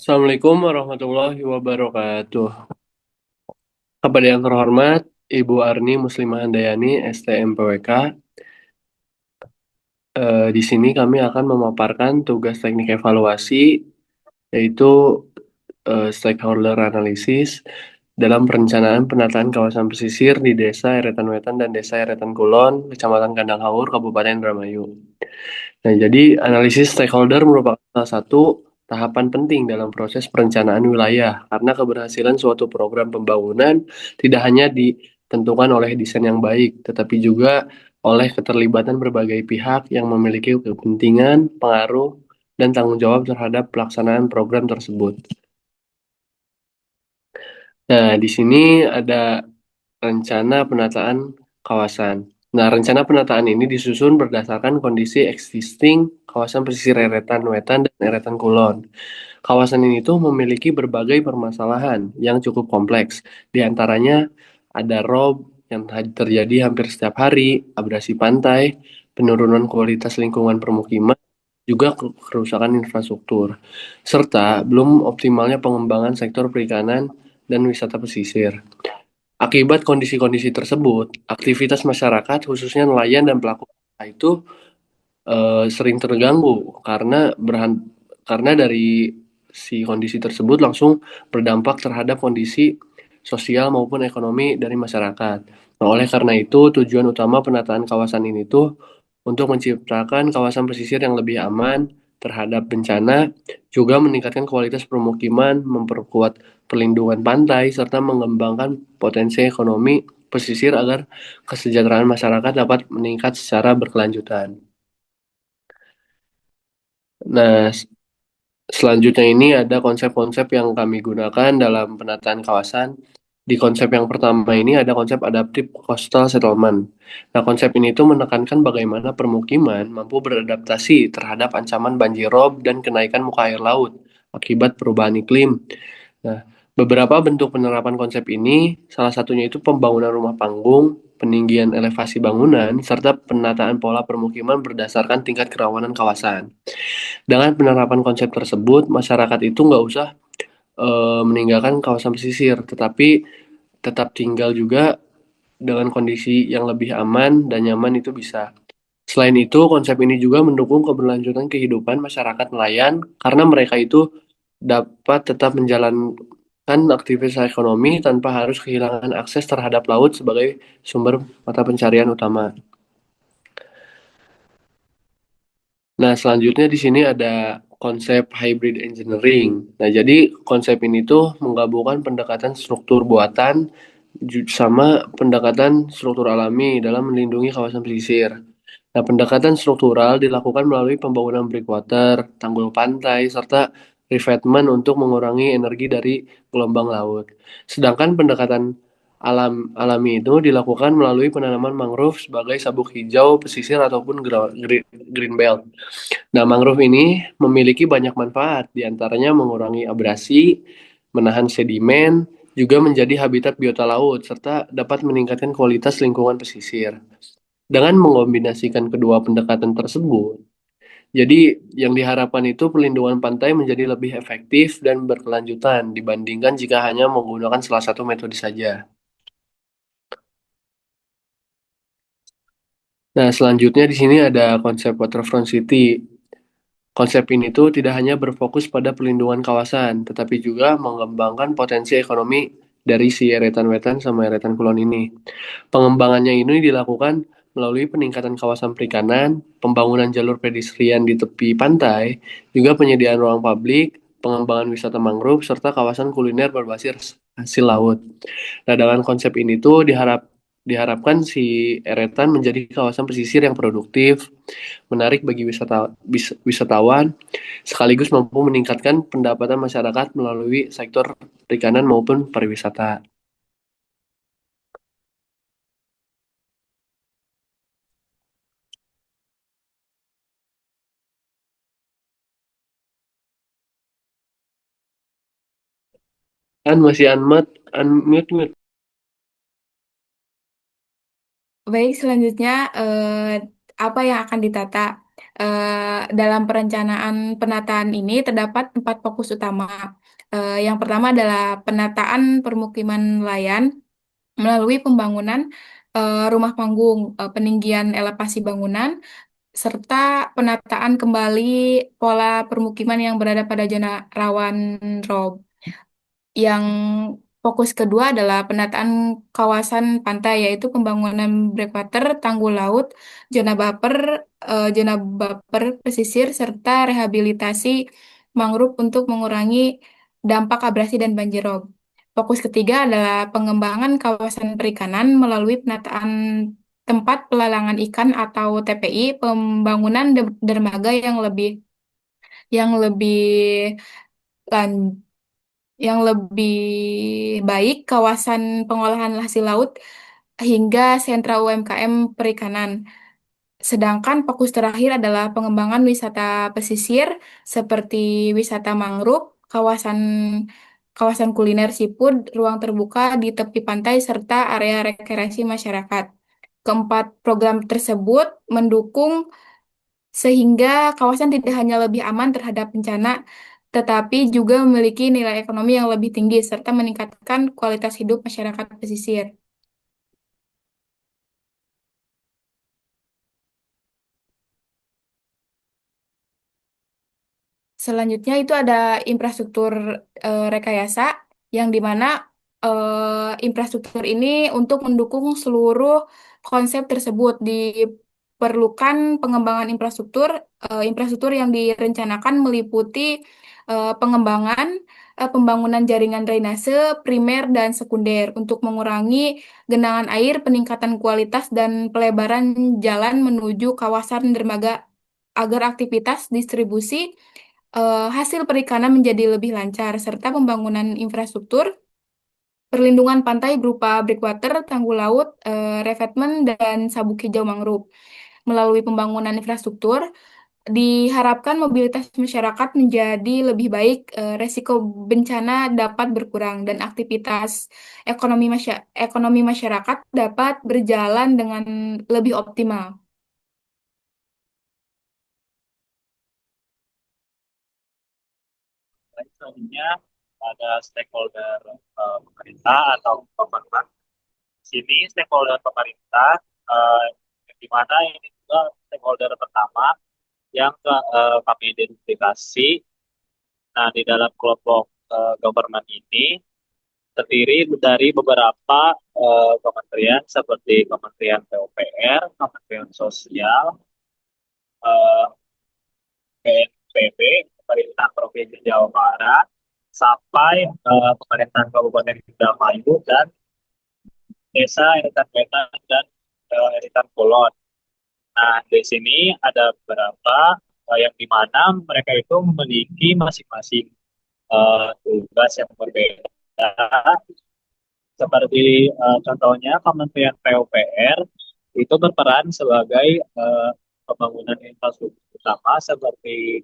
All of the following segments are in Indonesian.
Assalamualaikum warahmatullahi wabarakatuh. Kepada yang terhormat, Ibu Arni Muslimah Handayani, STMPWK, di sini kami akan memaparkan tugas teknik evaluasi, yaitu stakeholder analysis dalam perencanaan penataan kawasan pesisir di Desa Eretan Wetan dan Desa Eretan Kulon, Kecamatan Kandang Haur, Kabupaten Indramayu. Nah, jadi analisis stakeholder merupakan salah satu tahapan penting dalam proses perencanaan wilayah, karena keberhasilan suatu program pembangunan tidak hanya ditentukan oleh desain yang baik, tetapi juga oleh keterlibatan berbagai pihak yang memiliki kepentingan, pengaruh, dan tanggung jawab terhadap pelaksanaan program tersebut. Nah, di sini ada rencana penataan kawasan. Nah, rencana penataan ini disusun berdasarkan kondisi existing kawasan pesisir Eretan Wetan dan Eretan Kulon. Kawasan ini tuh memiliki berbagai permasalahan yang cukup kompleks. Di antaranya ada rob yang terjadi hampir setiap hari, abrasi pantai, penurunan kualitas lingkungan permukiman, juga kerusakan infrastruktur, serta belum optimalnya pengembangan sektor perikanan dan wisata pesisir. Akibat kondisi-kondisi tersebut, aktivitas masyarakat, khususnya nelayan dan pelaku usaha itu sering terganggu karena dari si kondisi tersebut langsung berdampak terhadap kondisi sosial maupun ekonomi dari masyarakat. Nah, oleh karena itu, tujuan utama penataan kawasan ini tuh untuk menciptakan kawasan pesisir yang lebih aman terhadap bencana, juga meningkatkan kualitas permukiman, memperkuat perlindungan pantai, serta mengembangkan potensi ekonomi pesisir agar kesejahteraan masyarakat dapat meningkat secara berkelanjutan. Nah, selanjutnya ini ada konsep-konsep yang kami gunakan dalam penataan kawasan. Di konsep yang pertama ini ada konsep adaptive coastal settlement. Nah, konsep ini tuh menekankan bagaimana permukiman mampu beradaptasi terhadap ancaman banjir rob dan kenaikan muka air laut akibat perubahan iklim. Nah, beberapa bentuk penerapan konsep ini, salah satunya itu pembangunan rumah panggung, peninggian elevasi bangunan, serta penataan pola permukiman berdasarkan tingkat kerawanan kawasan. Dengan penerapan konsep tersebut, masyarakat itu nggak usah meninggalkan kawasan pesisir, tetapi tetap tinggal juga dengan kondisi yang lebih aman dan nyaman itu bisa. Selain itu, konsep ini juga mendukung keberlanjutan kehidupan masyarakat nelayan karena mereka itu dapat tetap menjalankan aktivitas ekonomi tanpa harus kehilangan akses terhadap laut sebagai sumber mata pencarian utama. Nah, selanjutnya di sini ada konsep hybrid engineering. Nah, jadi konsep ini tuh menggabungkan pendekatan struktur buatan sama pendekatan struktur alami dalam melindungi kawasan pesisir. Nah, pendekatan struktural dilakukan melalui pembangunan breakwater, tanggul pantai, serta revetment untuk mengurangi energi dari gelombang laut. Sedangkan pendekatan alami itu dilakukan melalui penanaman mangrove sebagai sabuk hijau pesisir ataupun green belt. Nah, mangrove ini memiliki banyak manfaat, diantaranya mengurangi abrasi, menahan sedimen, juga menjadi habitat biota laut, serta dapat meningkatkan kualitas lingkungan pesisir. Dengan mengombinasikan kedua pendekatan tersebut, jadi yang diharapkan itu perlindungan pantai menjadi lebih efektif dan berkelanjutan dibandingkan jika hanya menggunakan salah satu metode saja. Nah, selanjutnya di sini ada konsep waterfront city. Konsep ini tuh tidak hanya berfokus pada pelindungan kawasan, tetapi juga mengembangkan potensi ekonomi dari si Eretan Wetan sama Eretan Kulon ini. Pengembangannya ini dilakukan melalui peningkatan kawasan perikanan, pembangunan jalur pedestrian di tepi pantai, juga penyediaan ruang publik, pengembangan wisata mangrove, serta kawasan kuliner berbasis hasil laut. Nah, dengan konsep ini tuh diharapkan si Eretan menjadi kawasan pesisir yang produktif, menarik bagi wisatawan, sekaligus mampu meningkatkan pendapatan masyarakat melalui sektor perikanan maupun pariwisata. Kan masih unmute, mute. Baik, selanjutnya apa yang akan ditata? Dalam perencanaan penataan ini terdapat 4 fokus utama. Yang pertama adalah penataan permukiman nelayan melalui pembangunan rumah panggung, peninggian elevasi bangunan, serta penataan kembali pola permukiman yang berada pada zona rawan rob. Yang fokus kedua adalah penataan kawasan pantai, yaitu pembangunan breakwater, tanggul laut, zona buffer, zona buffer pesisir, serta rehabilitasi mangrove untuk mengurangi dampak abrasi dan banjir rob. Fokus ketiga adalah pengembangan kawasan perikanan melalui penataan tempat pelelangan ikan atau TPI, pembangunan dermaga yang lebih lan- yang lebih baik, kawasan pengolahan hasil laut, hingga sentra UMKM perikanan. Sedangkan fokus terakhir adalah pengembangan wisata pesisir seperti wisata mangrove, kawasan kawasan kuliner seafood, ruang terbuka di tepi pantai, serta area rekreasi masyarakat. Keempat program tersebut mendukung sehingga kawasan tidak hanya lebih aman terhadap bencana, tetapi juga memiliki nilai ekonomi yang lebih tinggi serta meningkatkan kualitas hidup masyarakat pesisir. Selanjutnya itu ada infrastruktur rekayasa yang dimana infrastruktur ini untuk mendukung seluruh konsep tersebut diperlukan pengembangan infrastruktur yang direncanakan meliputi pengembangan pembangunan jaringan drainase primer dan sekunder untuk mengurangi genangan air, peningkatan kualitas dan pelebaran jalan menuju kawasan dermaga agar aktivitas distribusi hasil perikanan menjadi lebih lancar, serta pembangunan infrastruktur, perlindungan pantai berupa breakwater, tanggul laut, revetmen, dan sabuk hijau mangrove. Melalui pembangunan infrastruktur, diharapkan mobilitas masyarakat menjadi lebih baik, resiko bencana dapat berkurang, dan aktivitas ekonomi masyarakat dapat berjalan dengan lebih optimal. Baik, selanjutnya ada stakeholder pemerintah atau government. Di sini stakeholder pemerintah eh, di mana ini juga stakeholder pertama yang kami identifikasi. Nah, di dalam kelompok government ini terdiri dari beberapa kementerian seperti Kementerian PUPR, Kementerian Sosial, eh, BNPB, Pemerintah Provinsi Jawa Barat, sampai Pemerintahan Kabupaten Indramayu dan Desa Eritan Wetan dan Eritan Kulon. Nah, di sini ada beberapa yang di mana mereka itu memiliki masing-masing tugas yang berbeda. Seperti contohnya Kementerian PUPR itu berperan sebagai pembangunan infrastruktur utama seperti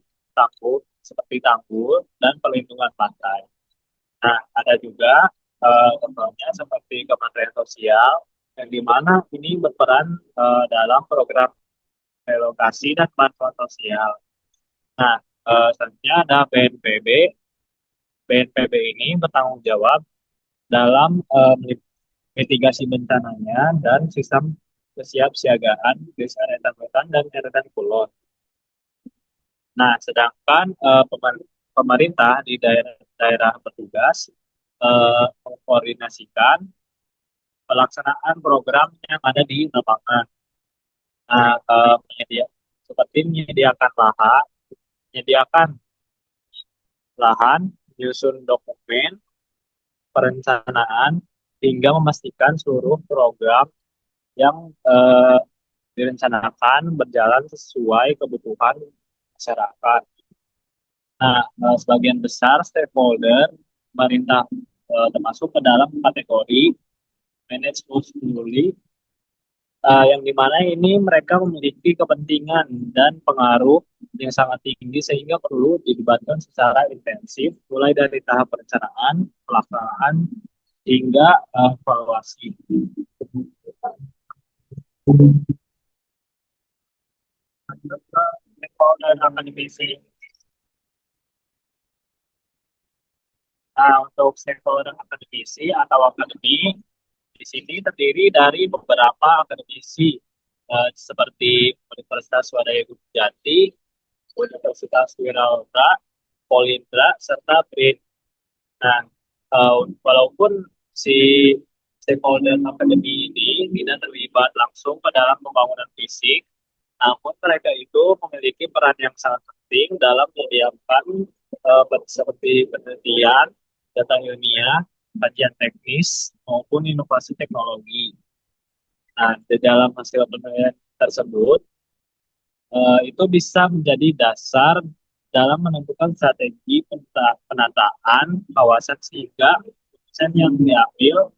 tanggul dan pelindungan pantai. Nah, ada juga contohnya seperti Kementerian Sosial yang di mana ini berperan dalam program relokasi dan bantuan sosial. Nah, selanjutnya ada BNPB. BNPB ini bertanggung jawab dalam mitigasi bencananya dan sistem kesiapsiagaan desa Eretan Wetan dan Eretan Kulon. Nah, sedangkan pemerintah di daerah bertugas mengkoordinasikan pelaksanaan program yang ada di lapangan. Nah, seperti menyediakan lahan, menyusun dokumen, perencanaan, hingga memastikan seluruh program yang direncanakan berjalan sesuai kebutuhan masyarakat. Nah, sebagian besar stakeholder pemerintah termasuk ke dalam kategori manage most fully, yang dimana ini mereka memiliki kepentingan dan pengaruh yang sangat tinggi sehingga perlu dilibatkan secara intensif mulai dari tahap perencanaan, pelaksanaan hingga evaluasi. stakeholder akademisi. Nah, untuk stakeholder akademisi atau akademi di sini terdiri dari beberapa akademisi seperti Universitas Swadaya Gunung Jati, Universitas Wirautra, Polindra, serta BRIN. Nah, walaupun si stakeholder akademi ini tidak terlibat langsung ke dalam pembangunan fisik, namun mereka itu memiliki peran yang sangat penting dalam menyiapkan seperti penelitian, data ilmiah, kajian teknis, maupun inovasi teknologi. Nah, di dalam hasil penelitian tersebut, itu bisa menjadi dasar dalam menentukan strategi penataan kawasan sehingga keputusan yang diambil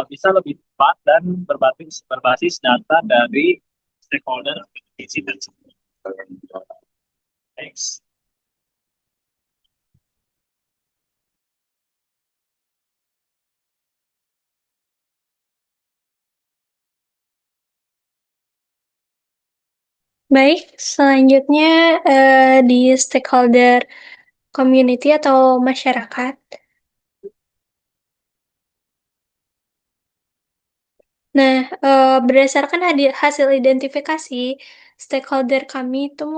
bisa lebih tepat dan berbasis data dari stakeholder visi tersebut. Thanks. Baik, selanjutnya di stakeholder community atau masyarakat. Nah, berdasarkan hasil identifikasi, stakeholder kami itu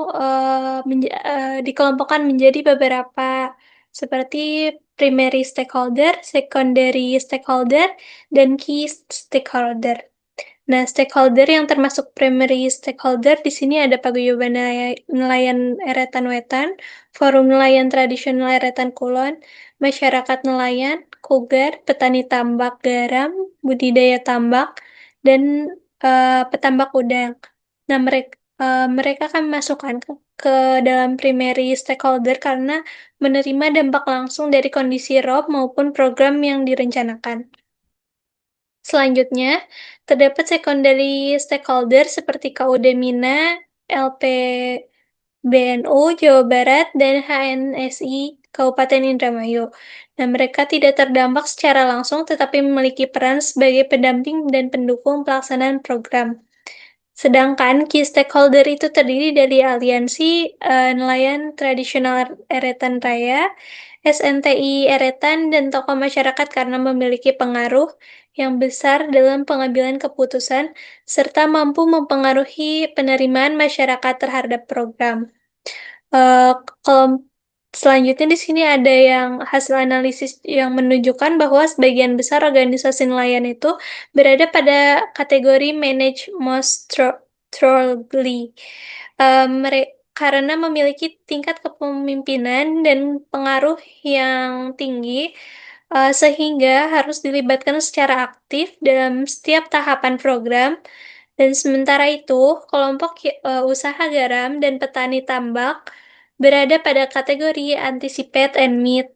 dikelompokkan menjadi beberapa seperti primary stakeholder, secondary stakeholder, dan key stakeholder. Nah, stakeholder yang termasuk primary stakeholder di sini ada Paguyuban Nelayan Eretan Wetan, Forum Nelayan Tradisional Eretan Kulon, Masyarakat Nelayan, Kugar, Petani Tambak Garam, Budidaya Tambak, dan Petambak Udang. Nah, mereka kan masukkan ke dalam primary stakeholder karena menerima dampak langsung dari kondisi ROB maupun program yang direncanakan. Selanjutnya, terdapat secondary stakeholder seperti KUD Mina, LPBNU Jawa Barat, dan HNSI Kabupaten Indramayu. Nah, mereka tidak terdampak secara langsung tetapi memiliki peran sebagai pendamping dan pendukung pelaksanaan program. Sedangkan key stakeholder itu terdiri dari Aliansi Nelayan Tradisional Eretan Raya, SNTI Eretan, dan tokoh masyarakat karena memiliki pengaruh yang besar dalam pengambilan keputusan serta mampu mempengaruhi penerimaan masyarakat terhadap program. Kalau selanjutnya di sini ada yang hasil analisis yang menunjukkan bahwa sebagian besar organisasi nelayan itu berada pada kategori manage most thoroughly. Karena memiliki tingkat kepemimpinan dan pengaruh yang tinggi, sehingga harus dilibatkan secara aktif dalam setiap tahapan program. Dan sementara itu, kelompok usaha garam dan petani tambak berada pada kategori anticipate and meet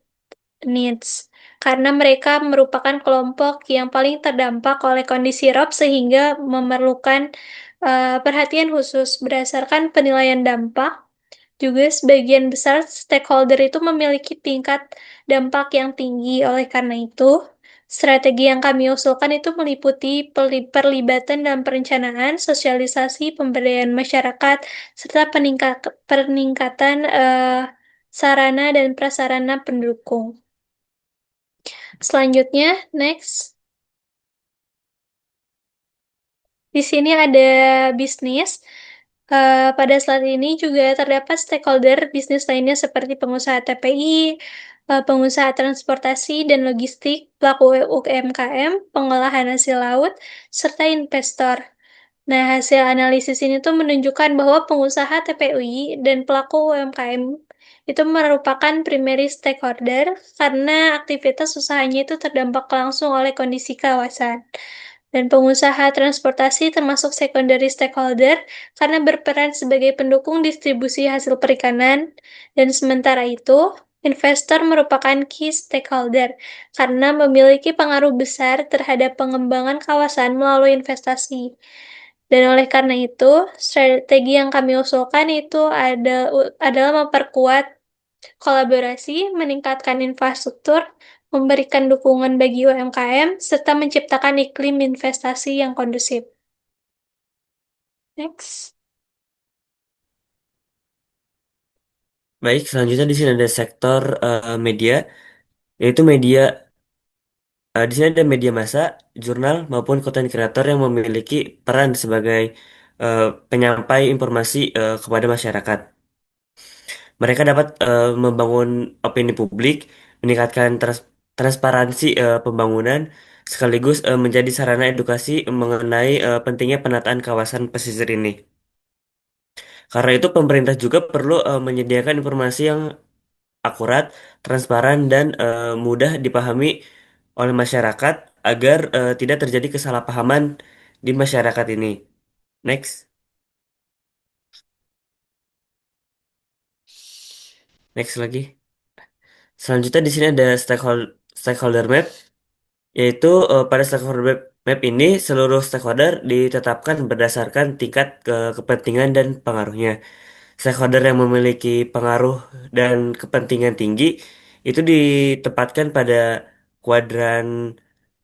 needs karena mereka merupakan kelompok yang paling terdampak oleh kondisi ROB sehingga memerlukan perhatian khusus berdasarkan penilaian dampak. Juga sebagian besar stakeholder itu memiliki tingkat dampak yang tinggi. Oleh karena itu, strategi yang kami usulkan itu meliputi perlibatan dalam perencanaan, sosialisasi, pemberdayaan masyarakat, serta peningkatan sarana dan prasarana pendukung. Selanjutnya, next. Di sini ada bisnis. Pada slide ini juga terdapat stakeholder bisnis lainnya seperti pengusaha TPI, pengusaha transportasi dan logistik, pelaku UMKM, pengolahan hasil laut, serta investor. Nah, hasil analisis ini tuh menunjukkan bahwa pengusaha TPI dan pelaku UMKM itu merupakan primary stakeholder karena aktivitas usahanya itu terdampak langsung oleh kondisi kawasan. Dan pengusaha transportasi termasuk secondary stakeholder karena berperan sebagai pendukung distribusi hasil perikanan. Dan sementara itu, investor merupakan key stakeholder karena memiliki pengaruh besar terhadap pengembangan kawasan melalui investasi. Dan oleh karena itu, strategi yang kami usulkan itu adalah memperkuat kolaborasi, meningkatkan infrastruktur, memberikan dukungan bagi UMKM, serta menciptakan iklim investasi yang kondusif. Next. Baik, selanjutnya di sini ada sektor media, yaitu media. Di sini ada media massa, jurnal maupun konten kreator yang memiliki peran sebagai eh, penyampai informasi kepada masyarakat. Mereka dapat membangun opini publik, meningkatkan transparansi pembangunan, sekaligus menjadi sarana edukasi mengenai pentingnya penataan kawasan pesisir ini. Karena itu pemerintah juga perlu menyediakan informasi yang akurat, transparan, dan mudah dipahami oleh masyarakat agar tidak terjadi kesalahpahaman di masyarakat ini. Next, next lagi. Selanjutnya di sini ada stakeholder map, yaitu pada stakeholder map ini seluruh stakeholder ditetapkan berdasarkan tingkat kepentingan dan pengaruhnya. Stakeholder yang memiliki pengaruh dan kepentingan tinggi itu ditempatkan pada kuadran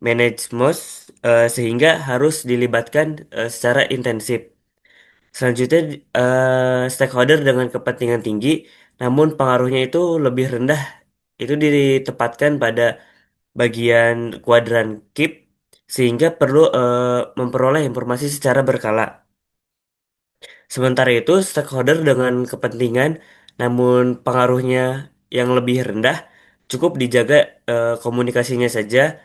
manage most sehingga harus dilibatkan secara intensif. Selanjutnya stakeholder dengan kepentingan tinggi namun pengaruhnya itu lebih rendah itu ditempatkan pada bagian kuadran keep sehingga perlu memperoleh informasi secara berkala. Sementara itu, stakeholder dengan kepentingan namun pengaruhnya yang lebih rendah cukup dijaga komunikasinya saja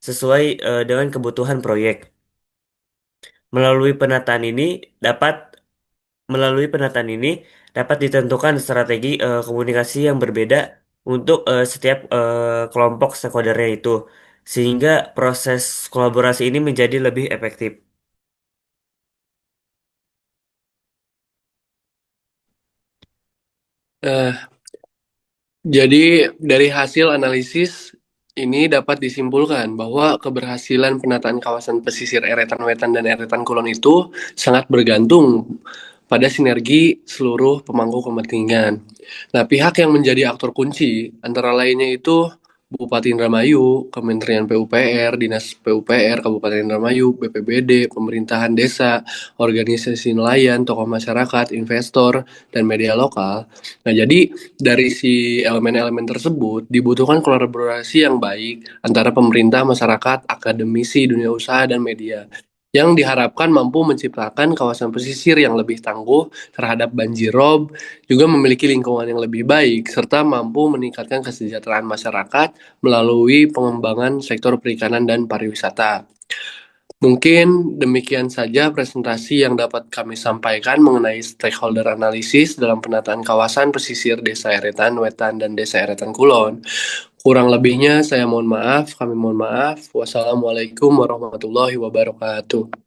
sesuai dengan kebutuhan proyek. Melalui penataan ini dapat melalui penataan ini dapat ditentukan strategi komunikasi yang berbeda untuk setiap kelompok stakeholdernya itu sehingga proses kolaborasi ini menjadi lebih efektif. Nah, jadi dari hasil analisis ini dapat disimpulkan bahwa keberhasilan penataan kawasan pesisir Eretan Wetan dan Eretan Kulon itu sangat bergantung pada sinergi seluruh pemangku kepentingan. Nah, pihak yang menjadi aktor kunci antara lainnya itu Bupati Indramayu, Kementerian PUPR, Dinas PUPR Kabupaten Indramayu, BPBD, pemerintahan desa, organisasi nelayan, tokoh masyarakat, investor, dan media lokal. Nah, jadi dari si elemen-elemen tersebut dibutuhkan kolaborasi yang baik antara pemerintah, masyarakat, akademisi, dunia usaha, dan media yang diharapkan mampu menciptakan kawasan pesisir yang lebih tangguh terhadap banjir rob, juga memiliki lingkungan yang lebih baik, serta mampu meningkatkan kesejahteraan masyarakat melalui pengembangan sektor perikanan dan pariwisata. Mungkin demikian saja presentasi yang dapat kami sampaikan mengenai stakeholder analisis dalam penataan kawasan pesisir Desa Eretan Wetan dan Desa Eretan Kulon. Kurang lebihnya saya mohon maaf, kami mohon maaf. Wassalamualaikum warahmatullahi wabarakatuh.